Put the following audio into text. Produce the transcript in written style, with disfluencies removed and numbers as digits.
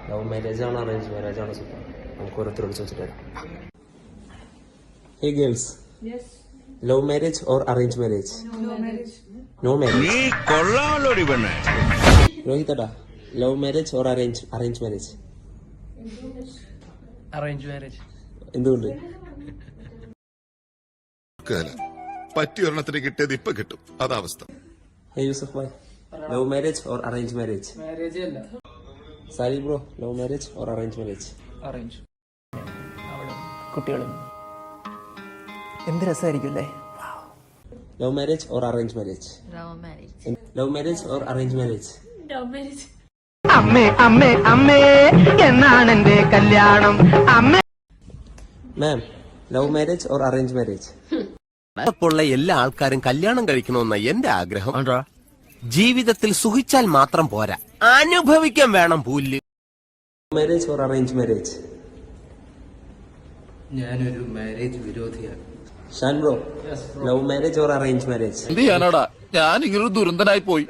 Love marriage ആണോ arrange marriage ആണോ super? നമുക്ക് ഓരോരുത്തരോട് ചോദിച്ചിട്ട് വരാം. Hey girls, love marriage or arrange marriage? No marriage. രോഹിതടാ, love marriage or arrange marriage? Arrange marriage. എന്തുകൊണ്ട്? പറ്റിയൊരെണ്ണത്തിന് കിട്ടിയത് ഇപ്പൊ കിട്ടും, അതാവസ്ഥ. ഹേ യൂസഫ് ഭായ്, love marriage or arrange marriage? Marriage അല്ല, sorry bro, love marriage or arrange marriage? Arrange. കുട്ടികളും എന്ത് രസമായിരിക്കും അല്ലേ? Love marriage or arrange marriage? Love marriage or arrange marriage? അമ്മേ അമ്മേ അമ്മേ എന്നാണ് എന്റെ കല്യാണം. അമ്മേ ma'am, love marriage or arrange marriage? ുള്ള എല്ലാ ആൾക്കാരും കല്യാണം കഴിക്കണമെന്ന എന്റെ ആഗ്രഹം. ജീവിതത്തിൽ സുഖിച്ചാൽ മാത്രം പോരാ, അനുഭവിക്കാൻ വേണം പുല്ല്. Marriage or arrange marriage? ഞാനൊരു മാരേജ് വിരോധിയാണ്. Shan bro, love marriage or arrange marriage? എന്ത് ചെയ്യാനാടാ, ഞാൻ ഇങ്ങനൊരു ദുരന്തനായി പോയി.